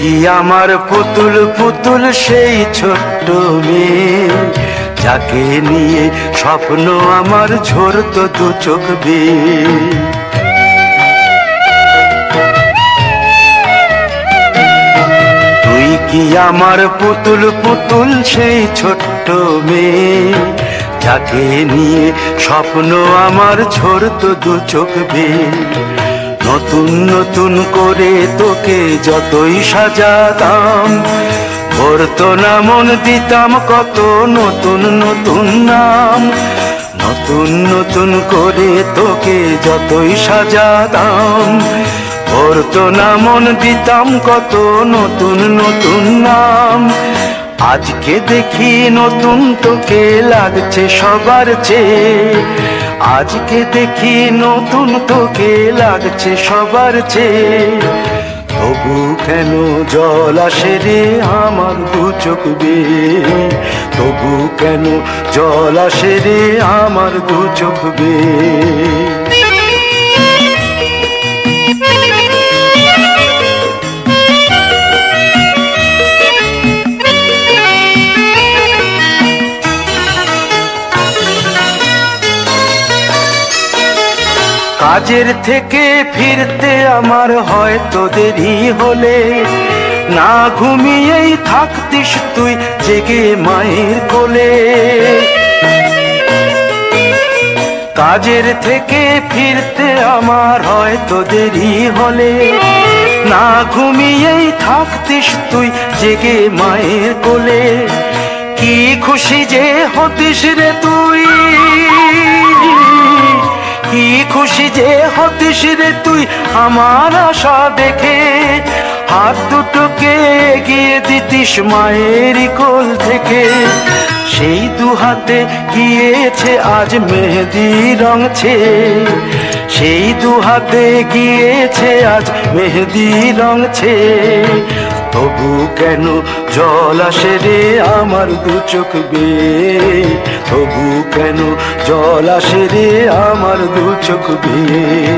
কি আমার পুতুল পুতুল সেই ছোট্ট মেয়ে, যাকে নিয়ে স্বপ্ন আমার ঝরতো দু চোখ বেয়ে। তুই কি আমার পুতুল পুতুল সেই ছোট্ট মেয়ে, যাকে নিয়ে স্বপ্ন আমার ঝরতো দু চোখ বেয়ে। নতুন নতুন করে তোকে যতই সাজাতাম, ভরতো না মন, দিতাম কত নতুন নতুন নাম। নতুন নতুন করে তোকে যতই সাজাতাম, ভরতো না মন, দিতাম কত নতুন নতুন নাম। আজকে দেখি নতুন তোকে লাগছে সবার চেয়ে, আজকে দেখি নতুন তোকে লাগছে সবার চেয়ে। তবু কেন জল আসে রে আমার দু চোখ বেয়ে, তবু কেন জল আসে রে আমার দু চোখ বেয়ে। কাজের থেকে ফিরতে আমার হয়তো দেরি হলে, না ঘুমিয়েই থাকতিস তুই জেগে মায়ের কোলে। কাজের থেকে ফিরতে আমার হয়তো দেরি হলে, না ঘুমিয়েই থাকতিস তুই জেগে মায়ের কোলে। কি খুশি যে হতিস রে তুই, কি খুশি যে হতিস রে তুই আমার আশা দেখে। হাত দুটোকে এগিয়ে দিতিস মায়ের কোল থেকে, সেই দু হাতে গিয়েছে আজ মেহেদি রং ছেয়ে। সেই দু হাতে গিয়েছে আজ মেহেদি রং ছেয়ে। তবু কেন জল আসে রে আমার দু চোখ বেয়ে, তবু কেন জল আসে রে আমার দু চোখ বেয়ে।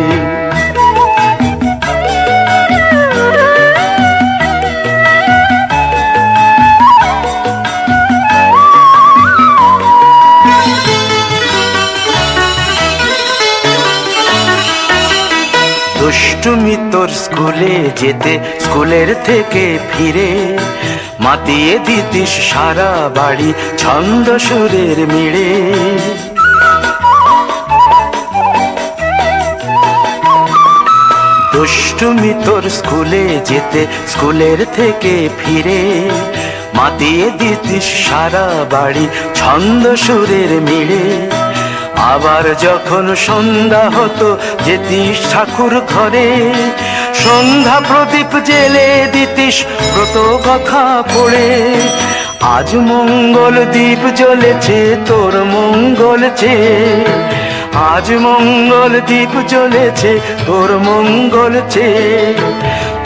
দুষ্টুমি তোর স্কুলে যেতে, স্কুলের থেকে ফিরে মাতিয়ে দিতিস সারা বাড়ি ছন্দ সুরের মিড়ে। দুষ্টুমি তোর স্কুলে যেতে, স্কুলের থেকে ফিরে মাতিয়ে দিতিস সারা বাড়ি ছন্দ সুরের মিড়ে। আবার যখন সন্ধ্যা হতো যেতিস ঠাকুর ঘরে, সন্ধ্যা প্রদীপ জেলে দিতিস ব্রত কথা পড়ে। আজ মঙ্গল দ্বীপ জ্বলেছে তোর মঙ্গল চেয়ে, আজ মঙ্গল দ্বীপ জ্বলেছে তোর মঙ্গল চেয়ে।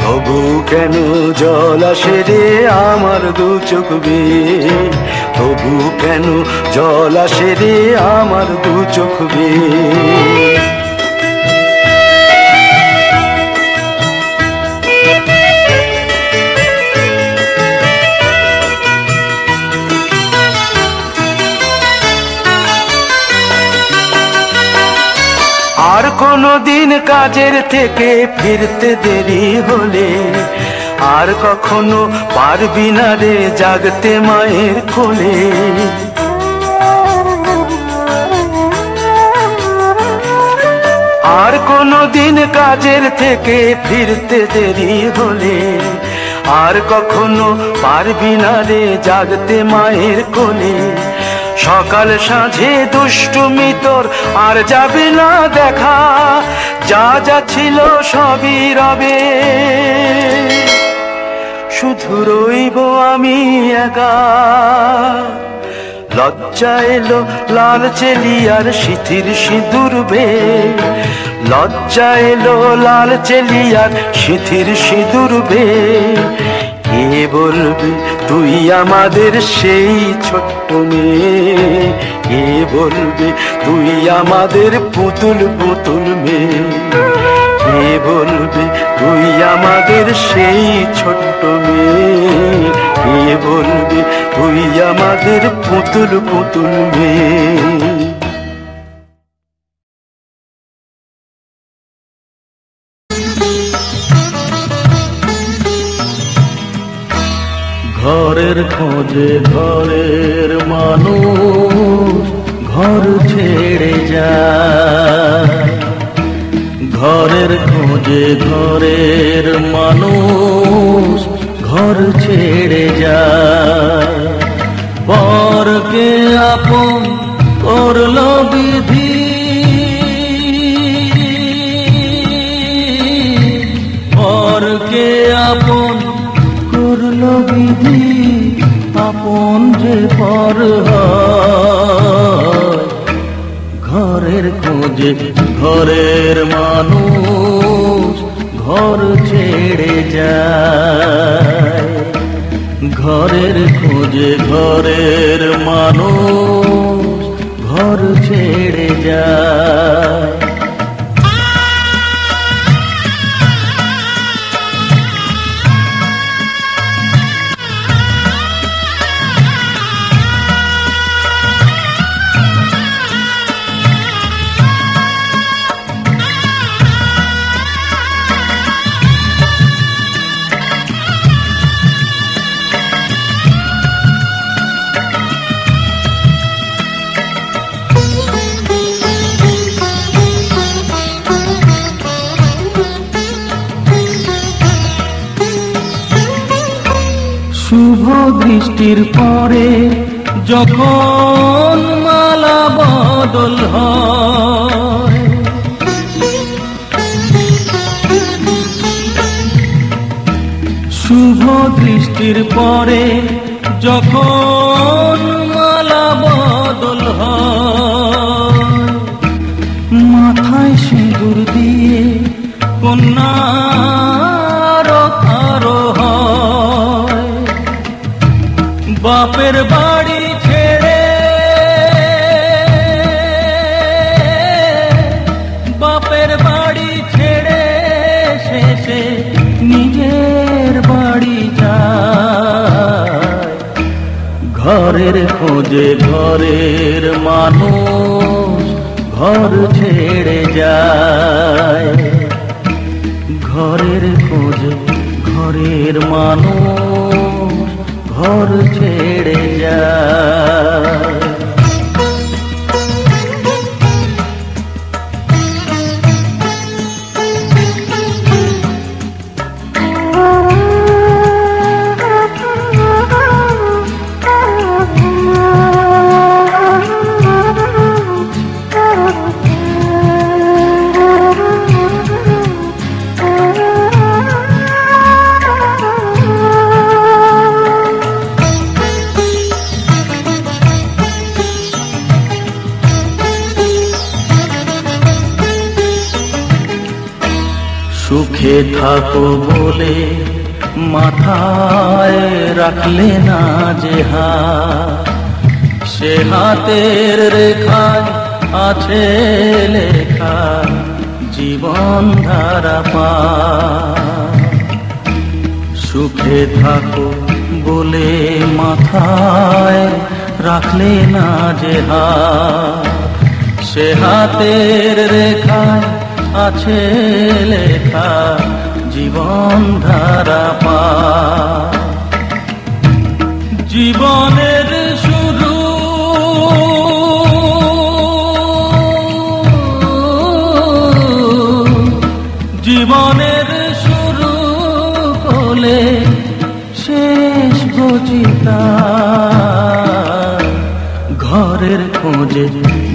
তবু কেন জল আসে রে আমার দু চোখ বেয়ে, তবু কেন জল আসে রে আমার দু চোখ বেয়ে। আর কোনো দিন কাজের থেকে ফিরতে দেরি হলে, আর কখনো পারবি না রে জাগতে মায়ের কোলে। আর কোনো দিন কাজের থেকে ফিরতে দেরি হলে, আর কখনো পারবি না রে জাগতে মায়ের কোলে। সকাল সাঁঝে দুষ্টুমি তোর আর যাবে না দেখা, যা যা ছিল সবই রবে, শুধু রইব আমি একা। লজ্জা এলো লাল চেলিয়ার সিথির সিঁদুর বেয়ে, লজ্জা এলো লাল চেলিয়ার সিথির সিঁদুর বেয়ে। কে বলবে তুই আমাদের সেই ছোট্ট মেয়ে, কে বলবে তুই আমাদের পুতুল পুতুল মেয়ে, কে বলবে তুই আমাদের সেই ছোট্ট মেয়ে, কে বলবে তুই আমাদের পুতুল পুতুল মেয়ে। ঘরের খোঁজে ঘরের মানুষ ঘর ছেড়ে যায়, ঘরের খোঁজে ঘরের মানুষ ঘর ছেড়ে যায়। পরকে আপন করলো বিধি, পরকে আপন করলো বিধি, আপন যে পর হয়। ঘরের খোঁজে ঘরের মানুষ ঘর ছেড়ে যায়, ঘরের খোঁজে ঘরের মানুষ ঘর ছেড়ে যায়। শুভ দৃষ্টির পরে যখন মালা বদল হয়, শুভ দৃষ্টির পরে যখন মালা বদল হয়, মাথায় সিঁদুর দিয়ে কন্যার আরো হয়। বাপের বাড়ি ছেড়ে, বাপের বাড়ি ছেড়ে শেষে নিজের বাড়ি যায়। ঘরের খোঁজে ঘরের মানুষ ঘর ছেড়ে যায়, ঘরের খোঁজে ঘরের মানুষ ঘর ছেড়ে যায়। সুখে থাকো বলে মাথায় রাখলে না যে হাত, সে হাতের রেখায় আছে লেখা জীবন ধারা পা। সুখে থাকো বলে মাথায় রাখলে না যে হাত, সে হাতের রেখায় আছে লেখা জীবন ধারা পা। জীবনের শুরু জীবনের শুরু হলে শেষ গচিতা। ঘরের খোঁজে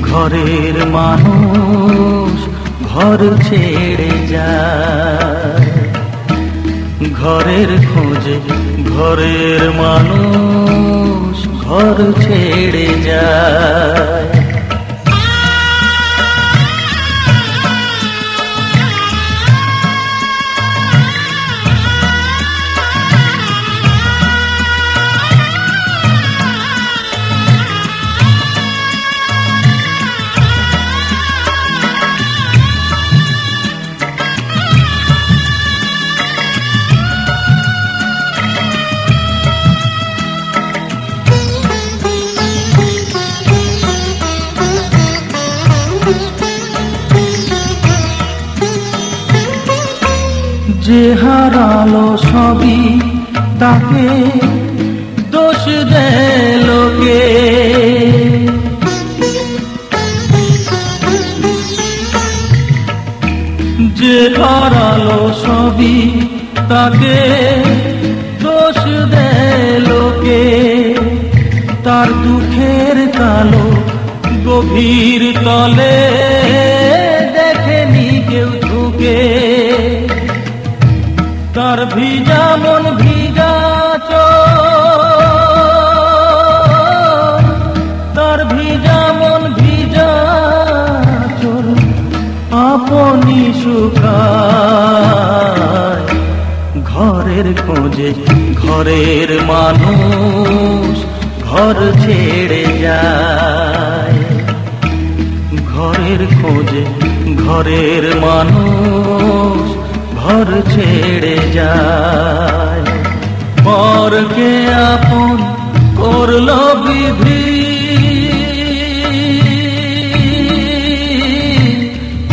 ঘরের মানুষ ঘর ছেড়ে যায়, ঘরের খোঁজে ঘরের মানুষ ঘর ছেড়ে যায়। যে হারালো সবই তাকে দোষ দেয় লোকে। যে হারালো সবই তাকে দোষ দেয় লোকে। তার দুঃখের কালো গভীর তলে দেখেনি কেউ ঝুঁকে। তার ভিজা মন ভিজা চোখ, তার ভিজা মন ভিজা চোখ আপনি শুকায়। ঘরের খোঁজে ঘরের মানুষ ঘর ছেড়ে যায়। ঘরের খোঁজে ঘরের মানুষ ঘর ছেড়ে যায়। পরকে আপন করলো বিধি,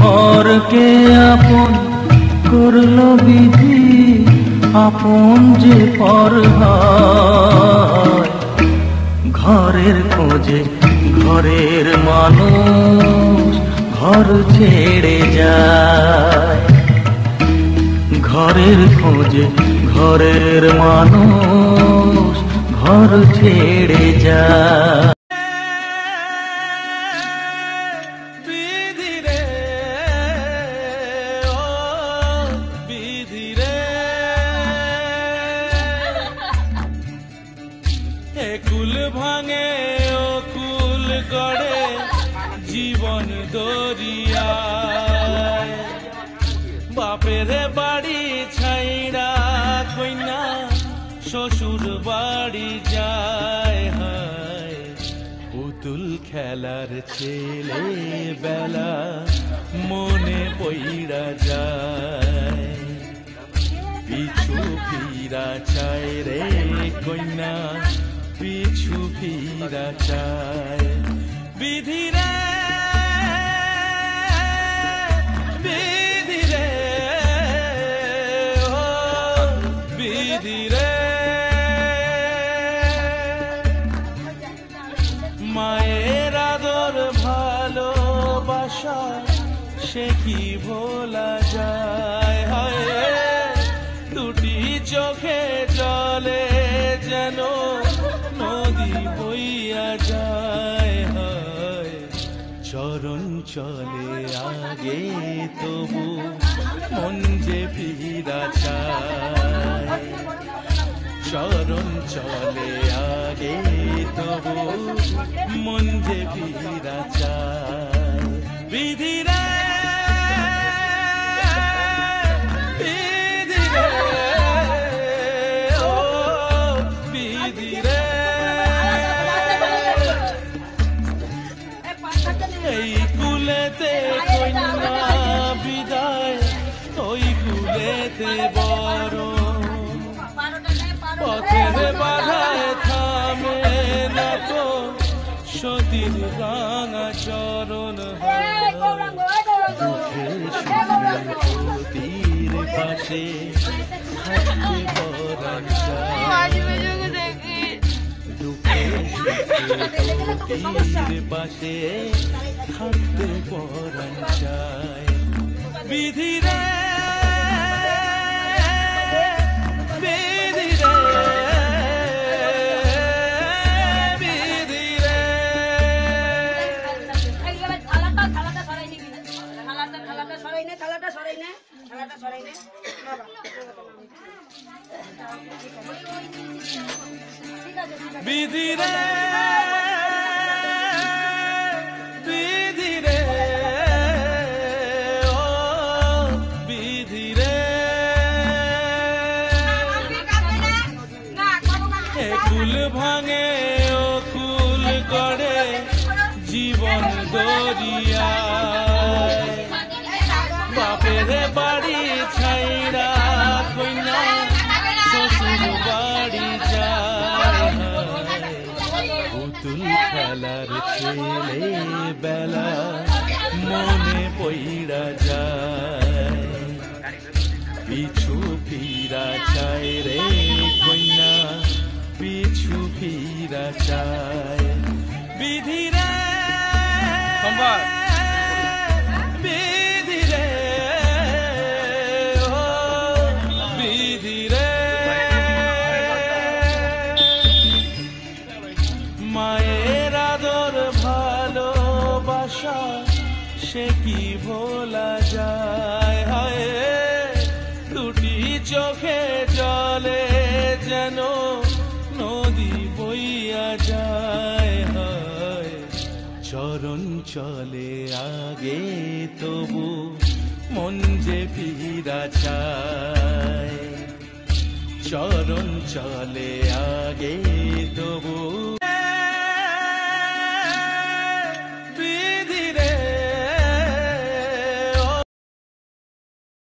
পরকে আপন করলো বিধি, আপন যে পর হয়। ঘরের খোঁজে ঘরের মানুষ ঘর ছেড়ে যায়। ঘরের খোঁজে ঘরের মানুষ ঘর ছেড়ে যায়। কুল ভাঙে ও কুল গড়ে জীবন দরিয়ায়। বাপের বাড়ি ছাইড়া কইনা শ্বশুর বাড়ি যায়। হায় পুতুল খেলার ছেলে বেলা মনে পইড়া যায়। পিছু ফিরা চায় রে কইনা পিছু ফিরা চায়। বিধি রে বিধি রে ও বিধি রে। মায়ের আদর ভালোবাসা সে কি ভোলা যায়। হায় দুটি চোখে জলে যেন নদী বইয়া যায়। হায় চরণ চলে আগে তবু মন যে ফিরা চায়। চরণ চলে আগে তবু মন যে ফিরা চায়। বিধি রে এই কুলেতে কন্যা বিদায়, ওই কুলেতে বড় পথের বাধায় থামে না তো সতীর রাঙা চরণ। দুঃখের সতীর পাশে থাকতে পরাণ চায়। দুঃখের পাশে থাকতে পরাণ চায়। বিধি রে বিধি রে বিধি রে। বিধি রে বিধি রে ও বিধি রে। কুল ভাঙে ও কুল গড়ে জীবন দরিয়ায়। বাপের বাড়ি ছাইড়া কইনা শ্বশুর বাড়ি যায়। পুতুল খেলার ছেলে বেলা মনে পইড়া যায়। পিছু ফিরা চায় রে কইনা পিছু ফিরা চায় বিধি রে বিধি রে ও বিধি রে মায়ের আদর ভালোবাসা সে কি ভোলা যায় হায় দুটি চোখে জলে যেন নদী বইয়া যায় হায় চরণ চলে আগে তবু মন যে ফিরা চায় চরণ চলে আগে তবু